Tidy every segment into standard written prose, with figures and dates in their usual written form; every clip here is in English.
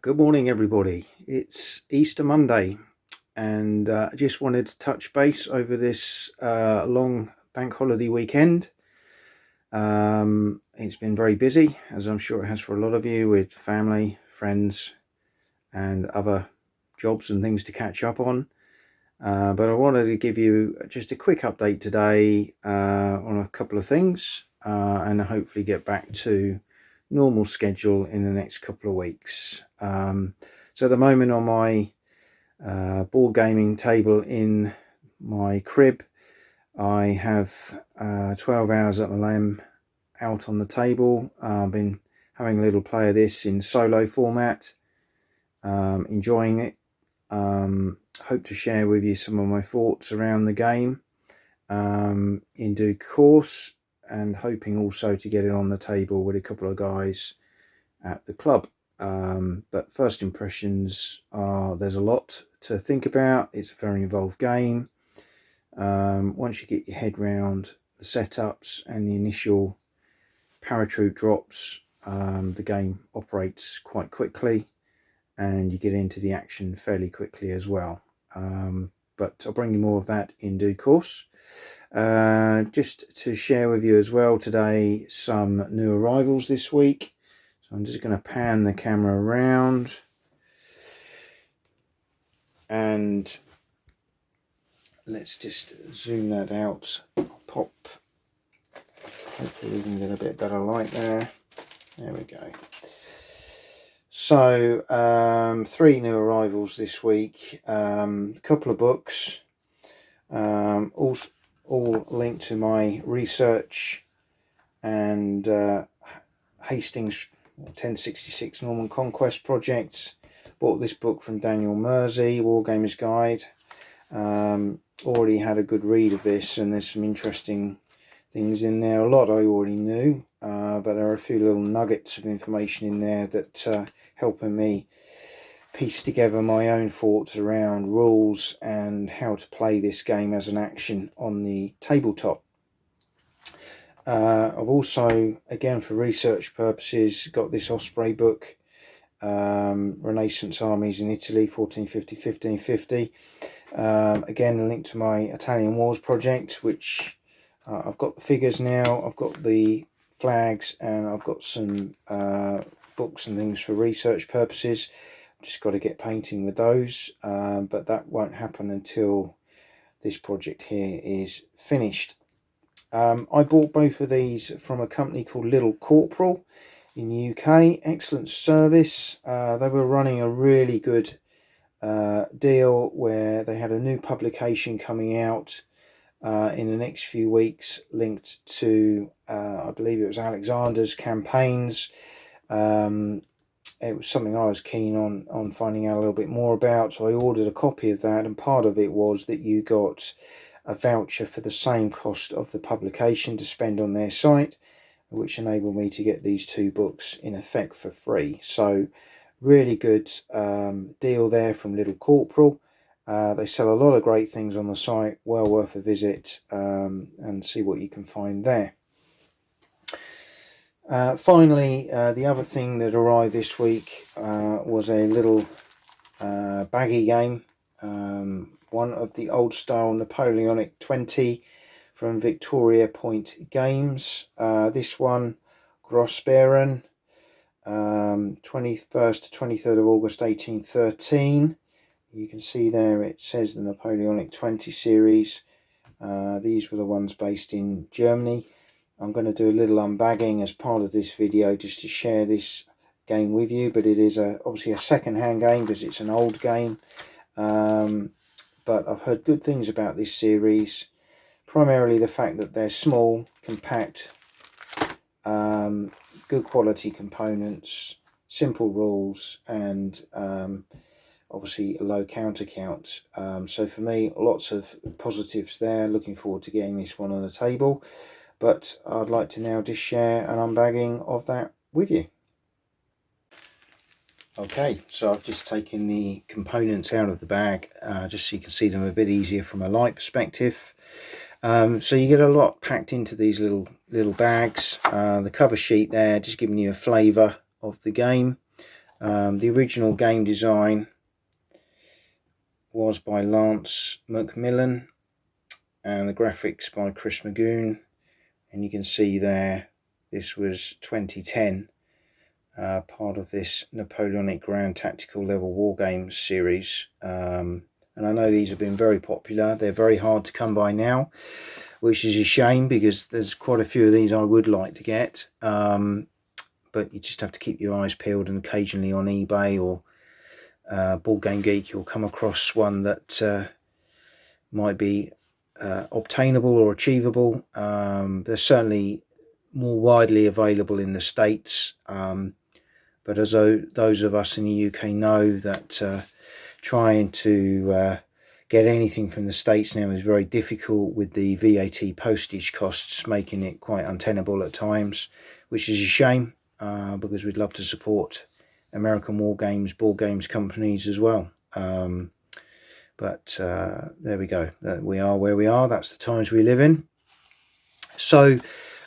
Good morning, everybody. It's Easter Monday, and I just wanted to touch base over this long bank holiday weekend. It's been very busy, as I'm sure it has for a lot of you, with family, friends, and other jobs and things to catch up on. But I wanted to give you just a quick update today on a couple of things, and hopefully get back to normal schedule in the next couple of weeks. So at the moment on my board gaming table in my crib, I have 12 hours at LM out on the table. I've been having a little play of this in solo format, enjoying it. Hope to share with you some of my thoughts around the game in due course, and hoping also to get it on the table with a couple of guys at the club. But first impressions are there's a lot to think about. It's a very involved game. Once you get your head round the setups and the initial paratroop drops, the game operates quite quickly and you get into the action fairly quickly as well. But I'll bring you more of that in due course. Just to share with you as well today some new arrivals this week. So I'm just going to pan the camera around and let's just zoom that out. I'll pop, hopefully we can get a bit better light there. There we go. So 3 new arrivals this week, a couple of books, all linked to my research and Hastings 1066 Norman Conquest project. Bought this book from Daniel Mersey, Wargamer's Guide. Already had a good read of this, and there's some interesting things in there. A lot I already knew, but there are a few little nuggets of information in there that helping me piece together my own thoughts around rules and how to play this game as an action on the tabletop. I've also, again for research purposes, got this Osprey book, Renaissance Armies in Italy 1450-1550. Again, a link to my Italian Wars project, which I've got the figures now, I've got the flags, and I've got some books and things for research purposes. Just got to get painting with those, but that won't happen until this project here is finished. I bought both of these from a company called Little Corporal in the UK. Excellent service. They were running a really good deal where they had a new publication coming out in the next few weeks linked to I believe it was Alexander's campaigns. It was something I was keen on finding out a little bit more about, so I ordered a copy of that, and part of it was that you got a voucher for the same cost of the publication to spend on their site, which enabled me to get these 2 books in effect for free. So really good deal there from Little Corporal. They sell a lot of great things on the site, well worth a visit, and see what you can find there. Finally, the other thing that arrived this week was a little baggy game, one of the old style Napoleonic 20 from Victoria Point Games. This one, Grossbären, 21st to 23rd of August 1813. You can see there it says the Napoleonic 20 series. These were the ones based in Germany. I'm going to do a little unbagging as part of this video just to share this game with you, but it is obviously a second-hand game because it's an old game. But I've heard good things about this series, primarily the fact that they're small, compact, good quality components, simple rules, and obviously a low counter count. So for me, lots of positives there. Looking forward to getting this one on the table. But I'd like to now just share an unbagging of that with you. Okay, so I've just taken the components out of the bag just so you can see them a bit easier from a light perspective. So you get a lot packed into these little bags. The cover sheet there just giving you a flavour of the game. The original game design was by Lance Macmillan and the graphics by Chris Magoon, and you can see there this was 2010, part of this Napoleonic Grand Tactical Level Wargames series, and I know these have been very popular. They're very hard to come by now, which is a shame because there's quite a few of these I would like to get, but you just have to keep your eyes peeled, and occasionally on eBay or Board Game Geek you'll come across one that might be obtainable or achievable. They're certainly more widely available in the States, but as those of us in the UK know, that trying to get anything from the States now is very difficult, with the VAT postage costs making it quite untenable at times, which is a shame, because we'd love to support American board games companies as well. But there we go. We are where we are. That's the times we live in. So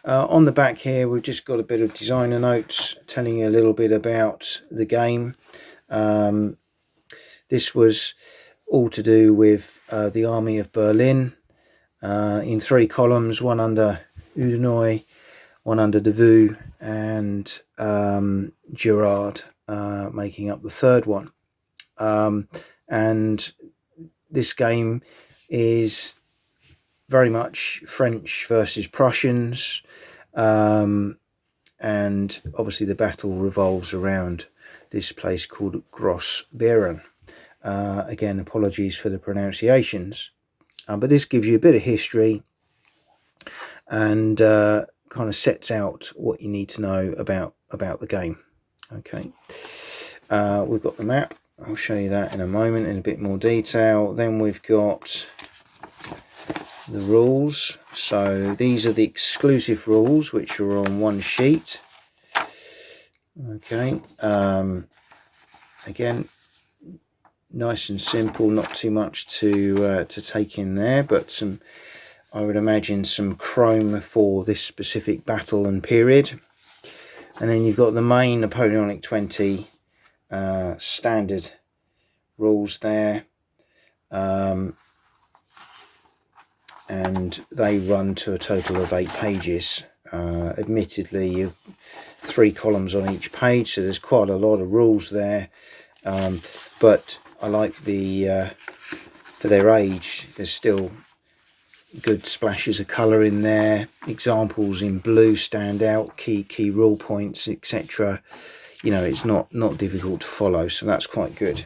on the back here, we've just got a bit of designer notes telling you a little bit about the game. This was all to do with the Army of Berlin, in 3 columns, one under Udenoy, one under Davout, and Girard making up the 3rd one. And this game is very much French versus Prussians, and obviously the battle revolves around this place called Grossbeeren. Again, apologies for the pronunciations, but this gives you a bit of history and kind of sets out what you need to know about the game. Okay, we've got the map. I'll show you that in a moment in a bit more detail. Then we've got the rules. So these are the exclusive rules, which are on one sheet. Okay, again, nice and simple, not too much to take in there, but some, I would imagine, some chrome for this specific battle and period. And then you've got the main Napoleonic 20 standard rules there, and they run to a total of 8 pages. Admittedly, you've 3 columns on each page, so there's quite a lot of rules there, but I like the for their age, there's still good splashes of colour in there. Examples in blue stand out, key rule points, etc. You know, it's not difficult to follow, so that's quite good.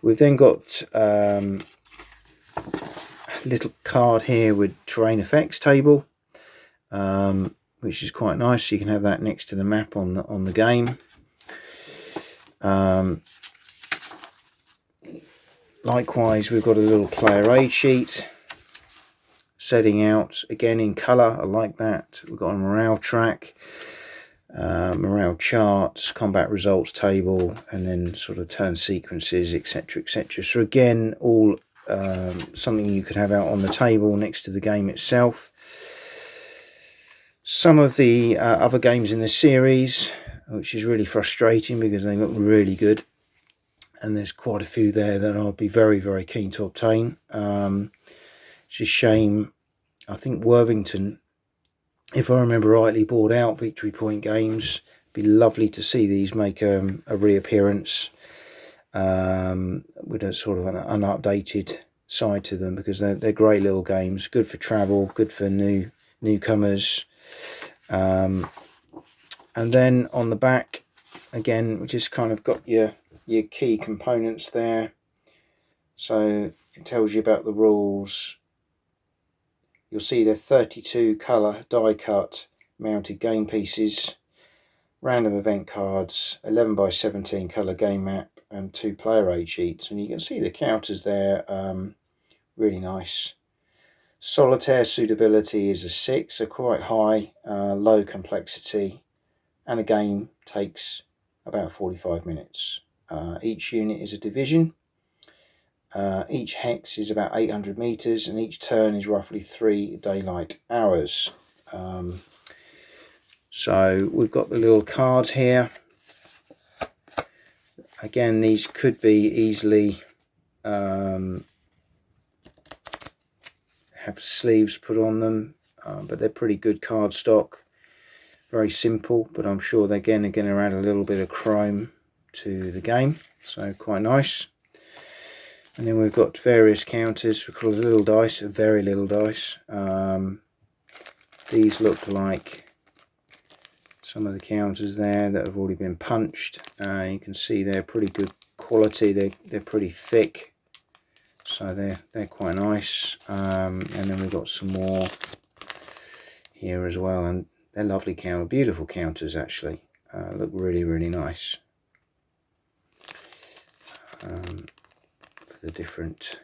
We've then got a little card here with terrain effects table, which is quite nice. You can have that next to the map on the game. Likewise, we've got a little player aid sheet setting out, again in colour. I like that. We've got a morale track, morale charts, combat results table, and then sort of turn sequences, etc, etc. So again, all something you could have out on the table next to the game itself. Some of the other games in the series, which is really frustrating because they look really good, and there's quite a few there that I'll be very, very keen to obtain. It's a shame. I think Worthington, if I remember rightly, bought out Victory Point Games. It'd be lovely to see these make a reappearance with a sort of an unupdated side to them, because they're great little games, good for travel, good for newcomers. And then on the back, again, we just kind of got your key components there. So it tells you about the rules. You'll see the 32 colour die cut mounted game pieces, random event cards, 11 by 17 colour game map, and 2 player aid sheets. And you can see the counters there, really nice. Solitaire suitability is a 6, so quite high, low complexity, and a game takes about 45 minutes. Each unit is a division. Each hex is about 800 meters, and each turn is roughly 3 daylight hours. So we've got the little cards here. Again, these could be easily have sleeves put on them, but they're pretty good cardstock. Very simple, but I'm sure they're going to add a little bit of chrome to the game, so quite nice. And then we've got various counters. We call it little dice, very little dice. These look like some of the counters there that have already been punched. You can see they're pretty good quality. They're pretty thick, so they're quite nice. And then we've got some more here as well, and they're lovely beautiful counters actually. Look really, really nice. For the different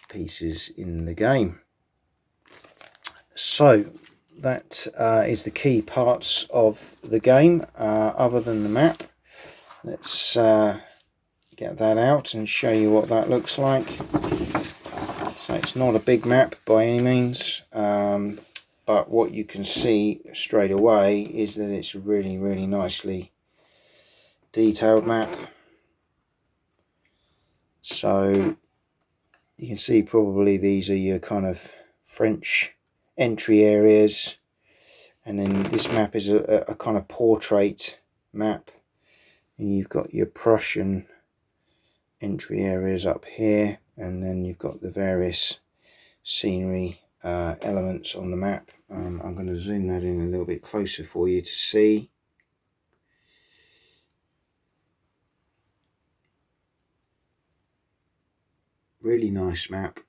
pieces in the game. So that is the key parts of the game, other than the map. Let's get that out and show you what that looks like. So it's not a big map by any means, but what you can see straight away is that it's a really, really nicely detailed map. So you can see probably these are your kind of French entry areas, and then this map is a kind of portrait map, and you've got your Prussian entry areas up here, and then you've got the various scenery elements on the map. I'm going to zoom that in a little bit closer for you to see. Really nice map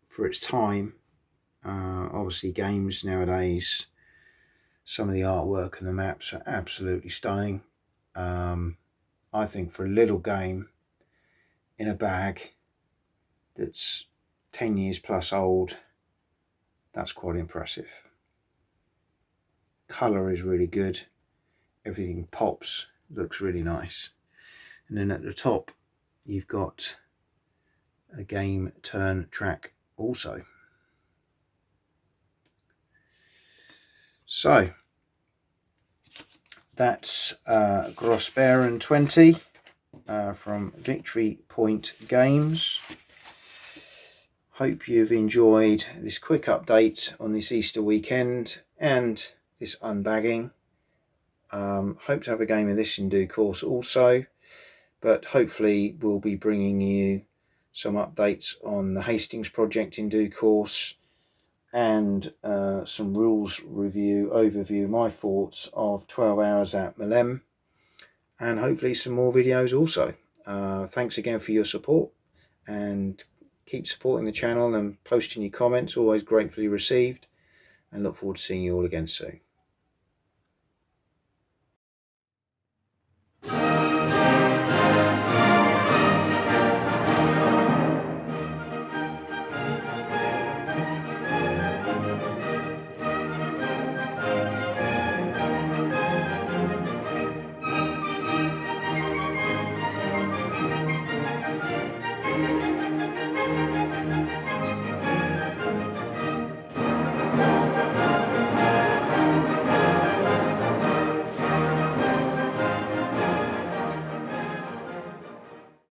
for its time. Obviously games nowadays, some of the artwork and the maps are absolutely stunning. I think for a little game in a bag that's 10 years plus old, that's quite impressive. Colour is really good, everything pops, looks really nice. And then at the top you've got a game turn track also. So that's Grossbären 20 from Victory Point Games. Hope you've enjoyed this quick update on this Easter weekend and this unbagging. Hope to have a game of this in due course also, but hopefully we'll be bringing you some updates on the Hastings project in due course, and some rules review overview, my thoughts of 12 hours at Malem, and hopefully some more videos also. Thanks again for your support, and keep supporting the channel and posting your comments, always gratefully received, and look forward to seeing you all again soon.